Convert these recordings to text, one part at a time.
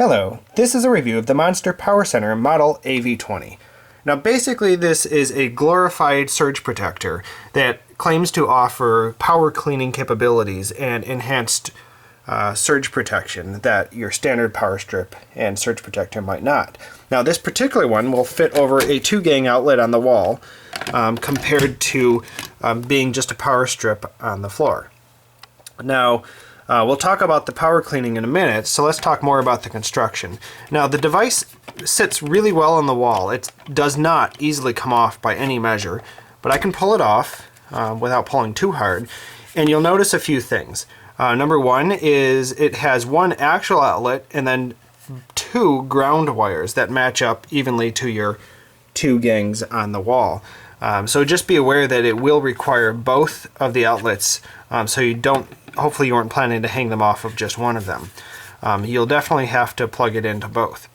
Hello, this is a review of the Monster PowerCenter Model AV200. Now basically this is a glorified surge protector that claims to offer power cleaning capabilities and enhanced surge protection that your standard power strip and surge protector might not. Now this particular one will fit over a 2-gang outlet on the wall compared to being just a power strip on the floor. Now we'll talk about the power cleaning in a minute, so let's talk more about the construction. Now the device sits really well on the wall. It does not easily come off by any measure, but I can pull it off without pulling too hard, and you'll notice a few things. Number one is it has one actual outlet and then 2 ground wires that match up evenly to your 2 gangs on the wall. So just be aware that it will require both of the outlets, so you don't, hopefully you weren't planning to hang them off of just one of them. You'll definitely have to plug it into both.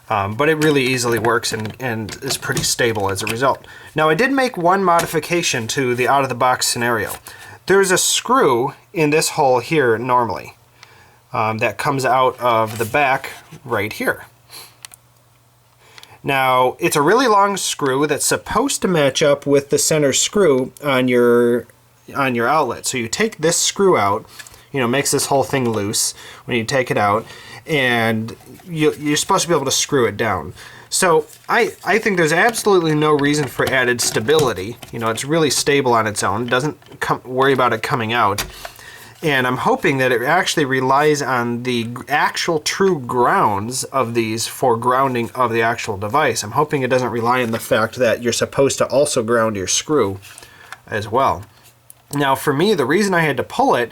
But it really easily works and is pretty stable as a result. Now I did make one modification to the out-of-the-box scenario. There's a screw in this hole here normally that comes out of the back right here. Now it's a really long screw that's supposed to match up with the center screw on your outlet. So you take this screw out, makes this whole thing loose when you take it out, and you're supposed to be able to screw it down. So I think there's absolutely no reason for added stability. It's really stable on its own. It doesn't worry about it coming out. And I'm hoping that it actually relies on the actual true grounds of these for grounding of the actual device. I'm hoping it doesn't rely on the fact that you're supposed to also ground your screw as well. Now for me, the reason I had to pull it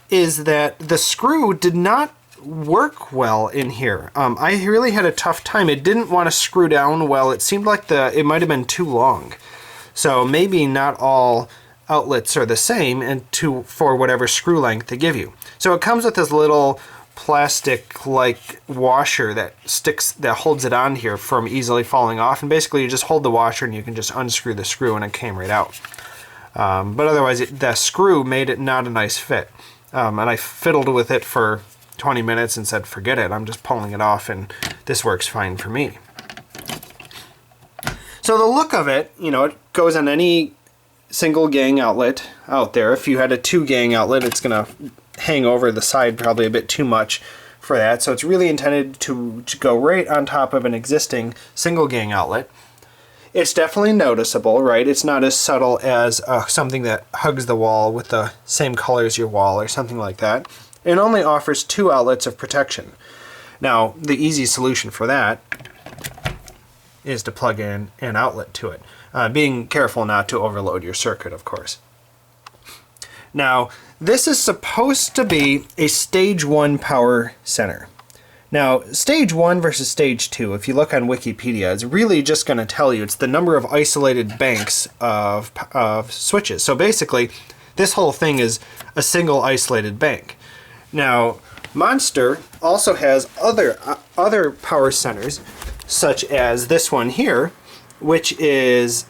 is that the screw did not work well in here. I really had a tough time. It didn't want to screw down well. It seemed like it might have been too long. So maybe not all outlets are the same and for whatever screw length they give you. So it comes with this little plastic like washer that holds it on here from easily falling off, and basically you just hold the washer and you can just unscrew the screw and it came right out. But otherwise the screw made it not a nice fit. And I fiddled with it for 20 minutes and said forget it, I'm just pulling it off and this works fine for me. So the look of it, it goes on any single gang outlet out there. If you had a 2-gang outlet, it's going to hang over the side probably a bit too much for that. So it's really intended to go right on top of an existing single gang outlet. It's definitely noticeable, right? It's not as subtle as something that hugs the wall with the same color as your wall or something like that. It only offers 2 outlets of protection. Now, the easy solution for that is to plug in an outlet to it. Being careful not to overload your circuit, of course. Now, this is supposed to be a stage 1 power center. Now, stage 1 versus stage 2, if you look on Wikipedia, it's really just going to tell you it's the number of isolated banks of switches. So basically, this whole thing is a single isolated bank. Now, Monster also has other power centers, such as this one here, which is,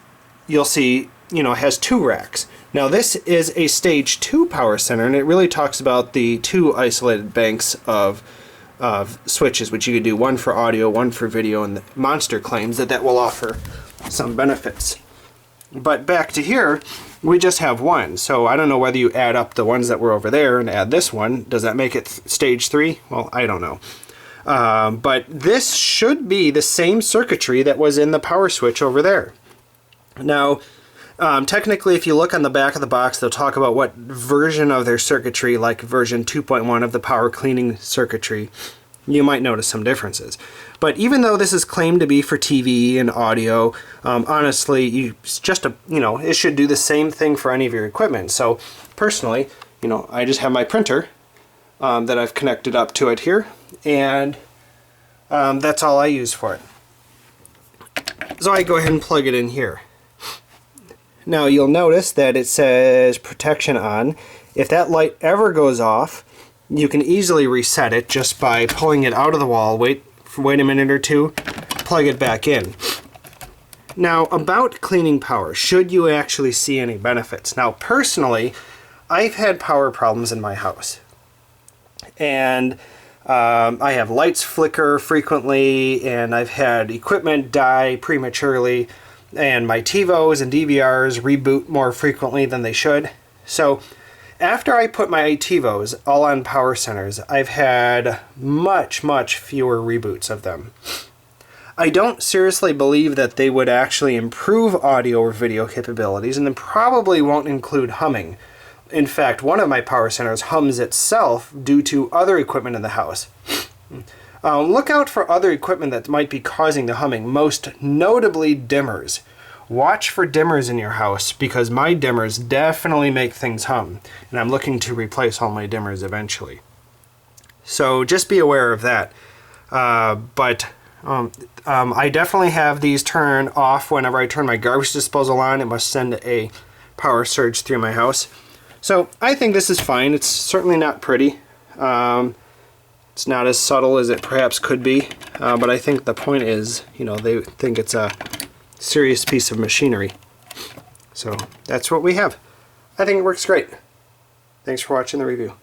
you'll see, has 2 racks. Now this is a stage 2 power center, and it really talks about the 2 isolated banks of switches, which you could do one for audio, one for video, and the Monster claims that will offer some benefits. But back to here, we just have one. So I don't know whether you add up the ones that were over there and add this one. Does that make it stage 3? Well, I don't know. But this should be the same circuitry that was in the power switch over there. Now, technically, if you look on the back of the box, they'll talk about what version of their circuitry, like version 2.1 of the power cleaning circuitry, you might notice some differences. But even though this is claimed to be for TV and audio, honestly, it should do the same thing for any of your equipment. So personally, I just have my printer that I've connected up to it here, and that's all I use for it. So I go ahead and plug it in here. Now you'll notice that it says protection on. If that light ever goes off, you can easily reset it just by pulling it out of the wall, wait a minute or two, plug it back in. Now about cleaning power, should you actually see any benefits? Now personally, I've had power problems in my house, and I have lights flicker frequently, and I've had equipment die prematurely, and my TiVos and DVRs reboot more frequently than they should. So after I put my TiVos all on PowerCenters, I've had much fewer reboots of them. I don't seriously believe that they would actually improve audio or video capabilities, and then probably won't include humming. In fact, one of my PowerCenters hums itself due to other equipment in the house. Look out for other equipment that might be causing the humming, most notably dimmers. Watch for dimmers in your house, because my dimmers definitely make things hum, and I'm looking to replace all my dimmers eventually. So just be aware of that. I definitely have these turned off whenever I turn my garbage disposal on. It must send a power surge through my house. So I think this is fine. It's certainly not pretty. It's not as subtle as it perhaps could be, but I think the point is, you know, they think it's a serious piece of machinery. So that's what we have. I think it works great. Thanks for watching the review.